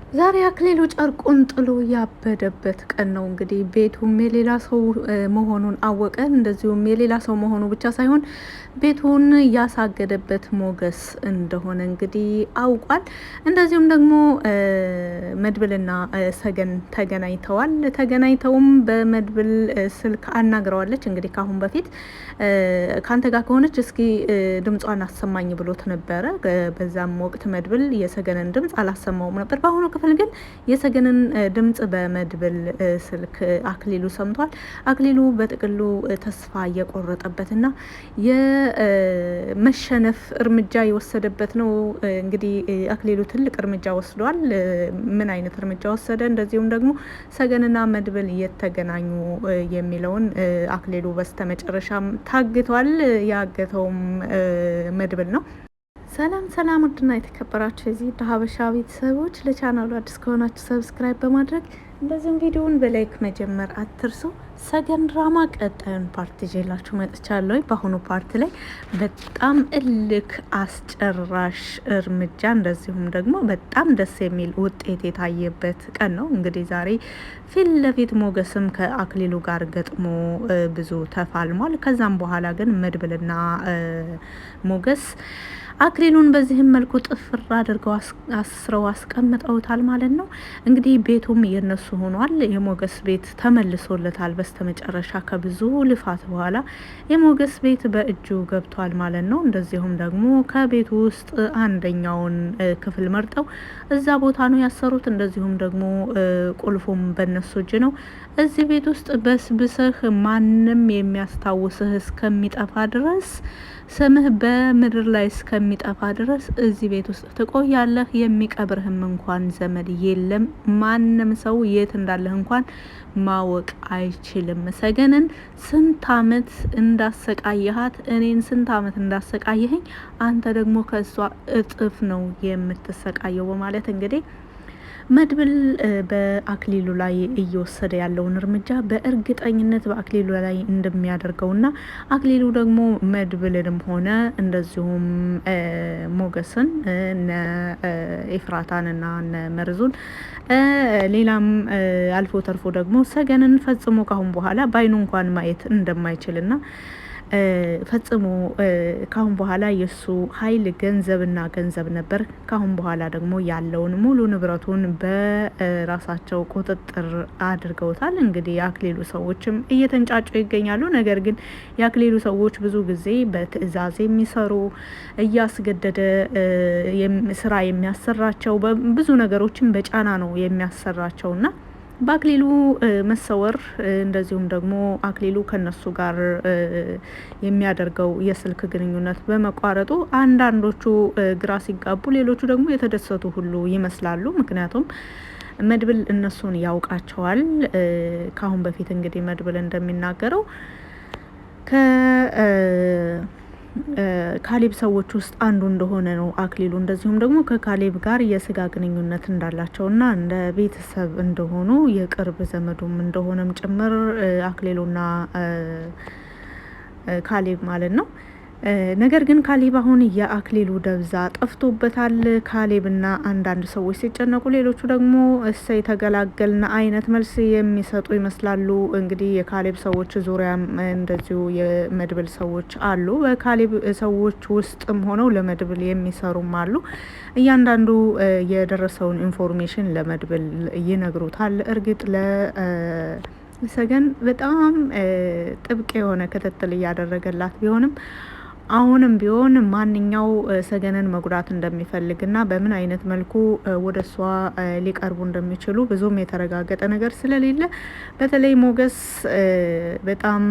ዛሬ አክሊሉ ጨርቁን ጥሎ ያበደበት ቀን ነው። እንግዲህ ቤቱም የሌላ ሰው መሆኑን አወቀ። እንደዚሁም የሌላ ሰው መሆኑ ብቻ ሳይሆን ቤቱን ያሳገደበት ሞገስ እንደሆነ እንግዲህ አውቋል። እንደዚሁም ደግሞ መድብልና ሰገን ተገናኝተዋል። ተገናኝተውም በመድብል ስልክ አናግረዋለች። እንግዲህ ካሁን በፊት ካንተ ጋር ከሆነች እስኪ ድምጿን አሰማኝ ብሎት ነበረ። በዛም ወቅት መድብል የሰገንን ድምጽ አላሰማውም ነበር። በአሁኑ ክፍል ግን የሰገንን ድምጽ በመድብል ስልክ አክሊሉ ሰምቷል። አክሊሉ በጥቅሉ ተስፋ የቆረጠበትና የመሸነፍ እርምጃ የወሰደበት ነው። እንግዲህ አክሊሉ ትልቅ እርምጃ ወስዷል። ምን አይነት እርምጃ ወሰደ? እንደዚሁም ደግሞ ሰገንና መድብል የተገናኙ የሚለውን አክሊሉ በስተመጨረሻም ታግቷል። ያገተውም መድብል ነው። ሰላም ሰላም፣ ውድና የተከበራችሁ የዚህ ሀበሻ ቤተሰቦች ለቻናሉ አዲስ ከሆናችሁ ሰብስክራይብ በማድረግ እንደዚሁም ቪዲዮውን በላይክ መጀመር አትርሱ። ሰገን ድራማ ቀጣዩን ፓርት ይዤላችሁ መጥቻለሁ። በአሁኑ ፓርት ላይ በጣም እልክ አስጨራሽ እርምጃ እንደዚሁም ደግሞ በጣም ደስ የሚል ውጤት የታየበት ቀን ነው። እንግዲህ ዛሬ ፊት ለፊት ሞገስም ከአክሊሉ ጋር ገጥሞ ብዙ ተፋልሟል። ከዛም በኋላ ግን መድብልና ሞገስ አክሊሉን በዚህም መልኩ ጥፍር አድርገው አስረው አስቀምጠውታል ማለት ነው። እንግዲህ ቤቱም የነሱ ሆኗል። የሞገስ ቤት ተመልሶለታል። በስተመጨረሻ ከብዙ ልፋት በኋላ የሞገስ ቤት በእጁ ገብቷል ማለት ነው። እንደዚሁም ደግሞ ከቤቱ ውስጥ አንደኛውን ክፍል መርጠው እዛ ቦታ ነው ያሰሩት። እንደዚሁም ደግሞ ቁልፉም በነሱ እጅ ነው። እዚህ ቤት ውስጥ በስብሰህ ማንም የሚያስታውስህ እስከሚጠፋ ድረስ ስምህ በምድር ላይ እስከሚጠፋ ድረስ እዚህ ቤት ውስጥ ትቆያለህ። የሚቀብርህም እንኳን ዘመድ የለም። ማንም ሰው የት እንዳለህ እንኳን ማወቅ አይችልም። ሰገንን ስንት አመት እንዳሰቃየሃት፣ እኔን ስንት አመት እንዳሰቃየኸኝ አንተ ደግሞ ከእሷ እጥፍ ነው የምትሰቃየው በማለት እንግዲህ መድብል በአክሊሉ ላይ እየወሰደ ያለውን እርምጃ በእርግጠኝነት በአክሊሉ ላይ እንደሚያደርገውና አክሊሉ ደግሞ መድብልንም ሆነ እንደዚሁም ሞገስን እነ ኤፍራታንና እነ መርዙን ሌላም አልፎ ተርፎ ደግሞ ሰገንን ፈጽሞ ካሁን በኋላ በአይኑ እንኳን ማየት እንደማይችልና ፈጽሞ ካሁን በኋላ የሱ ኃይል ገንዘብና ገንዘብ ነበር። ካሁን በኋላ ደግሞ ያለውን ሙሉ ንብረቱን በራሳቸው ቁጥጥር አድርገውታል። እንግዲህ የአክሊሉ ሰዎችም እየተንጫጩ ይገኛሉ። ነገር ግን የአክሊሉ ሰዎች ብዙ ጊዜ በትዕዛዝ የሚሰሩ እያስገደደ ስራ የሚያሰራቸው ብዙ ነገሮችን በጫና ነው የሚያሰራቸውና በአክሊሉ መሰወር እንደዚሁም ደግሞ አክሊሉ ከነሱ ጋር የሚያደርገው የስልክ ግንኙነት በመቋረጡ አንዳንዶቹ ግራ ሲጋቡ፣ ሌሎቹ ደግሞ የተደሰቱ ሁሉ ይመስላሉ። ምክንያቱም መድብል እነሱን ያውቃቸዋል። ከአሁን በፊት እንግዲህ መድብል እንደሚናገረው ካሌብ ሰዎች ውስጥ አንዱ እንደሆነ ነው አክሊሉ። እንደዚሁም ደግሞ ከካሌብ ጋር የስጋ ግንኙነት እንዳላቸውና እንደ ቤተሰብ እንደሆኑ የቅርብ ዘመዱም እንደሆነም ጭምር አክሊሉና ካሌብ ማለት ነው። ነገር ግን ካሌብ አሁን የአክሊሉ ደብዛ ጠፍቶበታል። ካሌብና አንዳንድ ሰዎች ሲጨነቁ፣ ሌሎቹ ደግሞ እሰይ ተገላገልን አይነት መልስ የሚሰጡ ይመስላሉ። እንግዲህ የካሌብ ሰዎች ዙሪያም እንደዚሁ የመድብል ሰዎች አሉ። በካሌብ ሰዎች ውስጥም ሆነው ለመድብል የሚሰሩም አሉ። እያንዳንዱ የደረሰውን ኢንፎርሜሽን ለመድብል ይነግሩታል። እርግጥ ሰገን በጣም ጥብቅ የሆነ ክትትል እያደረገላት ቢሆንም አሁንም ቢሆን ማንኛው ሰገንን መጉዳት እንደሚፈልግና በምን አይነት መልኩ ወደ እሷ ሊቀርቡ እንደሚችሉ ብዙም የተረጋገጠ ነገር ስለሌለ በተለይ ሞገስ በጣም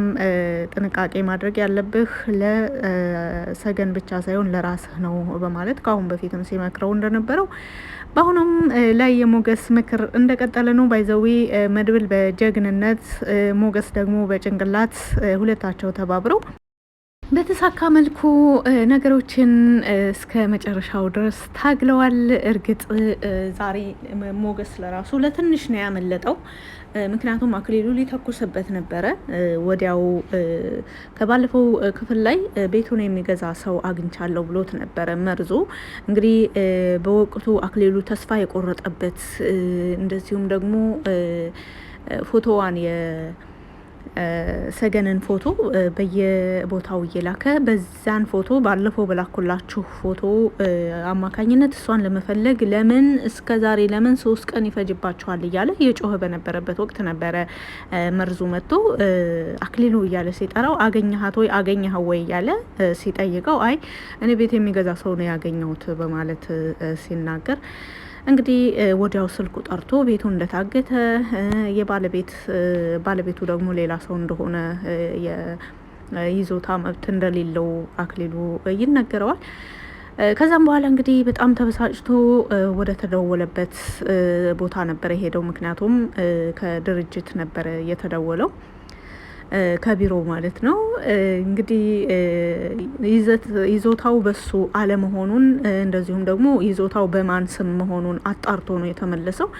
ጥንቃቄ ማድረግ ያለብህ ለሰገን ብቻ ሳይሆን ለራስህ ነው በማለት ከአሁን በፊትም ሲመክረው እንደነበረው በአሁኑም ላይ የሞገስ ምክር እንደቀጠለ ነው። ባይዘዊ መድብል በጀግንነት ሞገስ ደግሞ በጭንቅላት ሁለታቸው ተባብረው በተሳካ መልኩ ነገሮችን እስከ መጨረሻው ድረስ ታግለዋል። እርግጥ ዛሬ ሞገስ ለራሱ ለትንሽ ነው ያመለጠው። ምክንያቱም አክሊሉ ሊተኩስበት ነበረ። ወዲያው ከባለፈው ክፍል ላይ ቤቱን የሚገዛ ሰው አግኝቻለሁ ብሎት ነበረ መርዞ። እንግዲህ በወቅቱ አክሊሉ ተስፋ የቆረጠበት እንደዚሁም ደግሞ ፎቶዋን ሰገንን ፎቶ በየቦታው እየላከ በዛን ፎቶ ባለፈው በላኩላችሁ ፎቶ አማካኝነት እሷን ለመፈለግ ለምን እስከ ዛሬ ለምን 3 ቀን ይፈጅባችኋል እያለ የጮኸ በነበረበት ወቅት ነበረ መርዙ መጥቶ አክሊሉ እያለ ሲጠራው አገኘሃት ወይ አገኘኸው ወይ እያለ ሲጠይቀው አይ እኔ ቤት የሚገዛ ሰው ነው ያገኘሁት በማለት ሲናገር እንግዲህ ወዲያው ስልኩ ጠርቶ ቤቱ እንደታገተ ባለቤቱ ደግሞ ሌላ ሰው እንደሆነ የይዞታ መብት እንደሌለው አክሊሉ ይነገረዋል። ከዛም በኋላ እንግዲህ በጣም ተበሳጭቶ ወደ ተደወለበት ቦታ ነበር የሄደው። ምክንያቱም ከድርጅት ነበር የተደወለው ከቢሮ ማለት ነው። እንግዲህ ይዞታው በሱ አለመሆኑን እንደዚሁም ደግሞ ይዞታው በማን ስም መሆኑን አጣርቶ ነው የተመለሰው።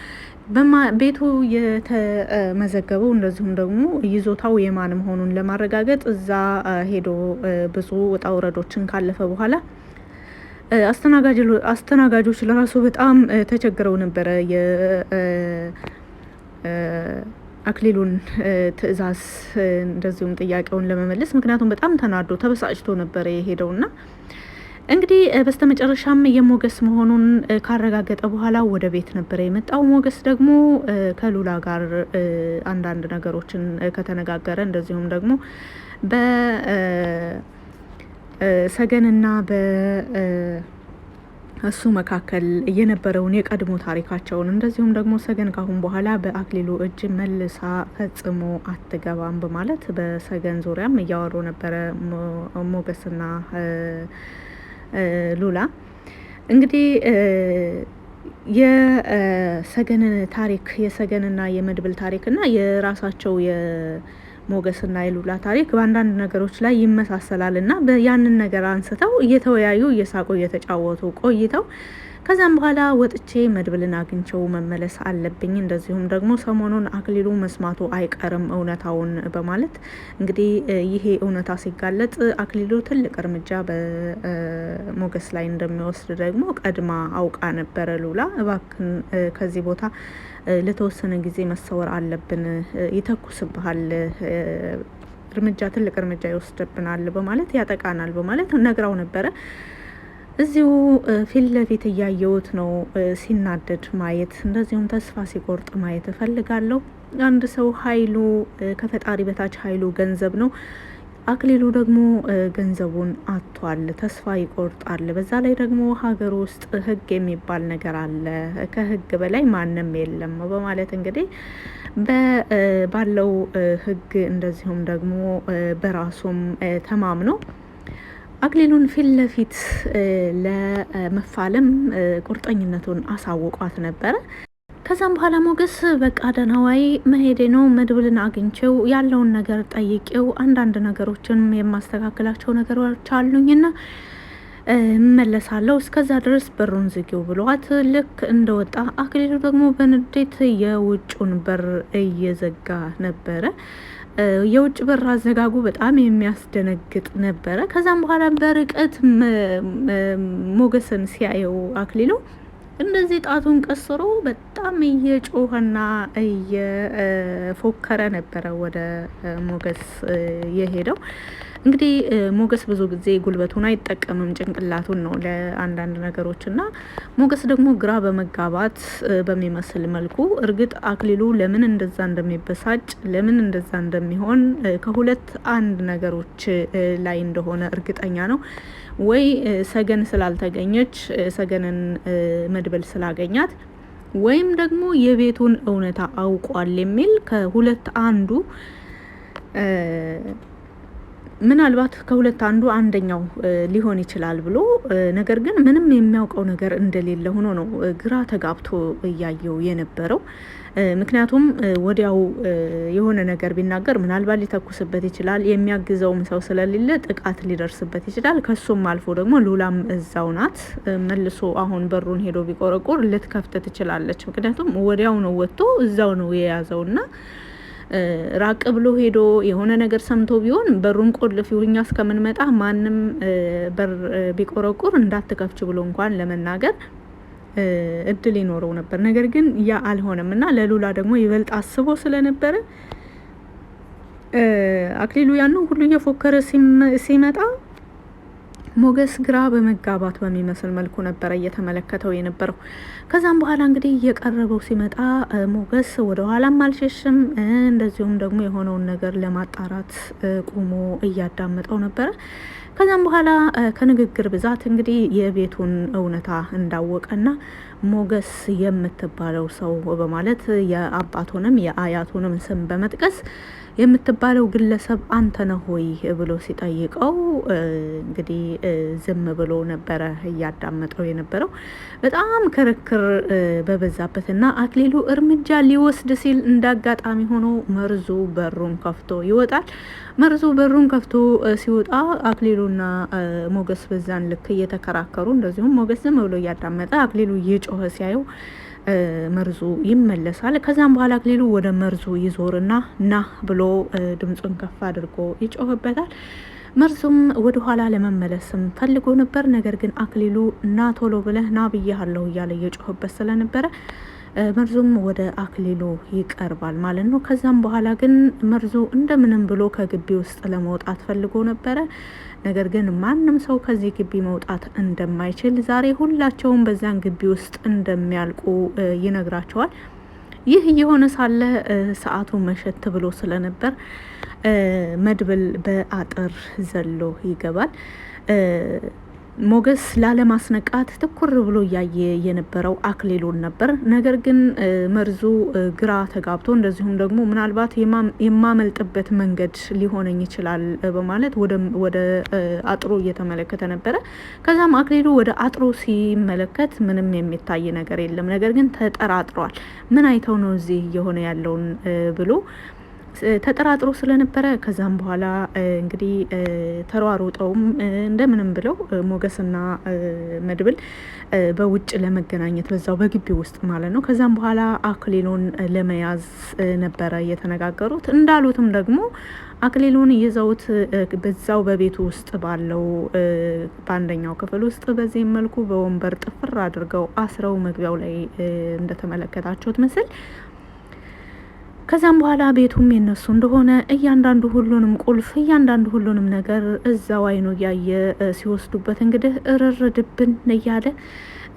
ቤቱ የተመዘገበው እንደዚሁም ደግሞ ይዞታው የማን መሆኑን ለማረጋገጥ እዛ ሄዶ ብዙ ውጣ ውረዶችን ካለፈ በኋላ አስተናጋጆች ለራሱ በጣም ተቸግረው ነበረ አክሊሉን ትዕዛዝ እንደዚሁም ጥያቄውን ለመመለስ። ምክንያቱም በጣም ተናዶ ተበሳጭቶ ነበረ የሄደውና እንግዲህ በስተመጨረሻም የሞገስ መሆኑን ካረጋገጠ በኋላ ወደ ቤት ነበረ የመጣው። ሞገስ ደግሞ ከሉላ ጋር አንዳንድ ነገሮችን ከተነጋገረ እንደዚሁም ደግሞ በሰገንና እሱ መካከል የነበረውን የቀድሞ ታሪካቸውን እንደዚሁም ደግሞ ሰገን ካሁን በኋላ በአክሊሉ እጅ መልሳ ፈጽሞ አትገባም በማለት በሰገን ዙሪያም እያወሩ ነበረ ሞገስና ሉላ። እንግዲህ የሰገንን ታሪክ የሰገንና የመድብል ታሪክና የራሳቸው ሞገስና የሉላ ታሪክ በአንዳንድ ነገሮች ላይ ይመሳሰላል እና ያንን ነገር አንስተው እየተወያዩ እየሳቁ እየተጫወቱ ቆይተው ከዛም በኋላ ወጥቼ መድብልን አግኝቸው መመለስ አለብኝ፣ እንደዚሁም ደግሞ ሰሞኑን አክሊሉ መስማቱ አይቀርም እውነታውን በማለት እንግዲህ ይሄ እውነታ ሲጋለጥ አክሊሉ ትልቅ እርምጃ በሞገስ ላይ እንደሚወስድ ደግሞ ቀድማ አውቃ ነበረ ሉላ። እባክን ከዚህ ቦታ ለተወሰነ ጊዜ መሰወር አለብን፣ ይተኩስብሃል፣ ትልቅ እርምጃ ይወስድብናል በማለት ያጠቃናል በማለት ነግራው ነበረ። እዚሁ ፊት ለፊት እያየሁት ነው ሲናደድ ማየት እንደዚሁም ተስፋ ሲቆርጥ ማየት እፈልጋለሁ። አንድ ሰው ኃይሉ ከፈጣሪ በታች ኃይሉ ገንዘብ ነው። አክሊሉ ደግሞ ገንዘቡን አጥቷል፣ ተስፋ ይቆርጣል። በዛ ላይ ደግሞ ሀገር ውስጥ ሕግ የሚባል ነገር አለ፣ ከሕግ በላይ ማንም የለም በማለት እንግዲህ ባለው ሕግ እንደዚሁም ደግሞ በራሱም ተማምኖ አክሊሉን ፊት ለፊት ለመፋለም ቁርጠኝነቱን አሳውቋት ነበረ። ከዛም በኋላ ሞገስ በቃ ደህናዋይ መሄዴ ነው፣ መድብልን አግኝቼው ያለውን ነገር ጠይቄው አንዳንድ ነገሮችን የማስተካከላቸው ነገሮች አሉኝና እመለሳለሁ፣ እስከዛ ድረስ በሩን ዝጊው ብሏት ልክ እንደወጣ አክሊሉ ደግሞ በንዴት የውጩን በር እየዘጋ ነበረ። የውጭ በር አዘጋጉ በጣም የሚያስደነግጥ ነበረ። ከዛም በኋላ በርቀት ሞገስን ሲያየው አክሊሉ እንደዚህ ጣቱን ቀስሮ በጣም እየጮኸና እየፎከረ ነበረ ወደ ሞገስ የሄደው። እንግዲህ ሞገስ ብዙ ጊዜ ጉልበቱን አይጠቀምም፣ ጭንቅላቱን ነው ለአንዳንድ ነገሮች እና ሞገስ ደግሞ ግራ በመጋባት በሚመስል መልኩ እርግጥ አክሊሉ ለምን እንደዛ እንደሚበሳጭ ለምን እንደዛ እንደሚሆን ከሁለት አንድ ነገሮች ላይ እንደሆነ እርግጠኛ ነው። ወይ ሰገን ስላልተገኘች ሰገንን መድብል ስላገኛት ወይም ደግሞ የቤቱን እውነታ አውቋል የሚል ከሁለት አንዱ ምናልባት ከሁለት አንደኛው ሊሆን ይችላል ብሎ ነገር ግን ምንም የሚያውቀው ነገር እንደሌለ ሆኖ ነው ግራ ተጋብቶ እያየው የነበረው። ምክንያቱም ወዲያው የሆነ ነገር ቢናገር ምናልባት ሊተኩስበት ይችላል። የሚያግዘውም ሰው ስለሌለ ጥቃት ሊደርስበት ይችላል። ከሱም አልፎ ደግሞ ሉላም እዛው ናት። መልሶ አሁን በሩን ሄዶ ቢቆረቁር ልትከፍት ትችላለች። ምክንያቱም ወዲያው ነው ወጥቶ እዛው ነው የያዘውና ራቅ ብሎ ሄዶ የሆነ ነገር ሰምቶ ቢሆን በሩን ቆልፊው እኛ እስከምንመጣ ማንም በር ቢቆረቁር እንዳትከፍች ብሎ እንኳን ለመናገር እድል ይኖረው ነበር። ነገር ግን ያ አልሆነም እና ለሉላ ደግሞ ይበልጥ አስቦ ስለነበረ አክሊሉ ያንን ሁሉ እየፎከረ ሲመጣ ሞገስ ግራ በመጋባት በሚመስል መልኩ ነበረ እየተመለከተው የነበረው። ከዛም በኋላ እንግዲህ እየቀረበው ሲመጣ ሞገስ ወደ ኋላም አልሸሽም፣ እንደዚሁም ደግሞ የሆነውን ነገር ለማጣራት ቁሞ እያዳመጠው ነበረ። ከዛም በኋላ ከንግግር ብዛት እንግዲህ የቤቱን እውነታ እንዳወቀና ሞገስ የምትባለው ሰው በማለት የአባቱንም የአያቱንም ስም በመጥቀስ የምትባለው ግለሰብ አንተ ነህ ሆይ ብሎ ሲጠይቀው እንግዲህ ዝም ብሎ ነበረ እያዳመጠው የነበረው። በጣም ክርክር በበዛበትና አክሊሉ እርምጃ ሊወስድ ሲል እንዳጋጣሚ ሆኖ መርዙ በሩን ከፍቶ ይወጣል። መርዙ በሩን ከፍቶ ሲወጣ አክሊሉና ሞገስ በዛን ልክ እየተከራከሩ፣ እንደዚሁም ሞገስ ዝም ብሎ እያዳመጠ አክሊሉ እየጮኸ ሲያየው መርዙ ይመለሳል። ከዛም በኋላ አክሊሉ ወደ መርዙ ይዞርና ና ብሎ ድምፁን ከፍ አድርጎ ይጮህበታል። መርዙም ወደ ኋላ ለመመለስም ፈልጎ ነበር። ነገር ግን አክሊሉ ና ቶሎ ብለህ ና ብያለሁ እያለ እየጮህበት ስለነበረ መርዙም ወደ አክሊሉ ይቀርባል ማለት ነው። ከዛም በኋላ ግን መርዙ እንደምንም ብሎ ከግቢ ውስጥ ለመውጣት ፈልጎ ነበረ። ነገር ግን ማንም ሰው ከዚህ ግቢ መውጣት እንደማይችል፣ ዛሬ ሁላቸውም በዛን ግቢ ውስጥ እንደሚያልቁ ይነግራቸዋል። ይህ እየሆነ ሳለ ሰዓቱ መሸት ብሎ ስለነበር መድብል በአጥር ዘሎ ይገባል። ሞገስ ላለማስነቃት ትኩር ብሎ እያየ የነበረው አክሊሉን ነበር። ነገር ግን መርዙ ግራ ተጋብቶ እንደዚሁም ደግሞ ምናልባት የማመልጥበት መንገድ ሊሆነኝ ይችላል በማለት ወደ አጥሩ እየተመለከተ ነበረ። ከዛም አክሊሉ ወደ አጥሩ ሲመለከት ምንም የሚታይ ነገር የለም። ነገር ግን ተጠራጥሯል። ምን አይተው ነው እዚህ እየሆነ ያለውን ብሎ ተጠራጥሮ ስለነበረ ከዛም በኋላ እንግዲህ ተሯሩጠውም እንደምንም ብለው ሞገስና መድብል በውጭ ለመገናኘት በዛው በግቢ ውስጥ ማለት ነው። ከዛም በኋላ አክሊሉን ለመያዝ ነበረ የተነጋገሩት። እንዳሉትም ደግሞ አክሊሉን ይዘውት በዛው በቤቱ ውስጥ ባለው በአንደኛው ክፍል ውስጥ በዚህ መልኩ በወንበር ጥፍር አድርገው አስረው መግቢያው ላይ እንደተመለከታችሁት ምስል ከዛም በኋላ ቤቱም የነሱ እንደሆነ እያንዳንዱ ሁሉንም ቁልፍ እያንዳንዱ ሁሉንም ነገር እዛው አይኑ እያየ ሲወስዱበት እንግዲህ እርር ድብን እያለ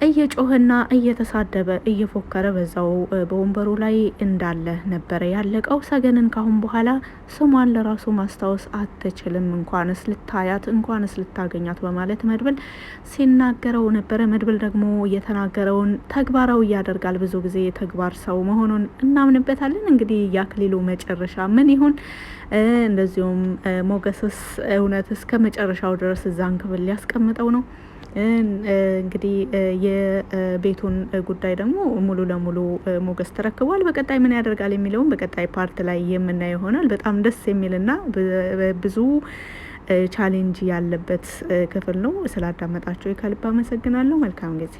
እየጮህና እየተሳደበ እየፎከረ በዛው በወንበሩ ላይ እንዳለ ነበረ ያለቀው። ሰገንን ካሁን በኋላ ስሟን ለራሱ ማስታወስ አትችልም፣ እንኳንስ ልታያት እንኳንስ ልታገኛት በማለት መድብል ሲናገረው ነበረ። መድብል ደግሞ የተናገረውን ተግባራዊ ያደርጋል። ብዙ ጊዜ የተግባር ሰው መሆኑን እናምንበታለን። እንግዲህ የአክሊሉ መጨረሻ ምን ይሁን? እንደዚሁም ሞገስስ እውነት እስከ መጨረሻው ድረስ እዛን ክፍል ሊያስቀምጠው ነው? እንግዲህ የቤቱን ጉዳይ ደግሞ ሙሉ ለሙሉ ሞገስ ተረክቧል። በቀጣይ ምን ያደርጋል የሚለውን በቀጣይ ፓርት ላይ የምናየው ይሆናል። በጣም ደስ የሚልና ብዙ ቻሌንጅ ያለበት ክፍል ነው። ስላዳመጣችሁ ከልብ አመሰግናለሁ። መልካም ጊዜ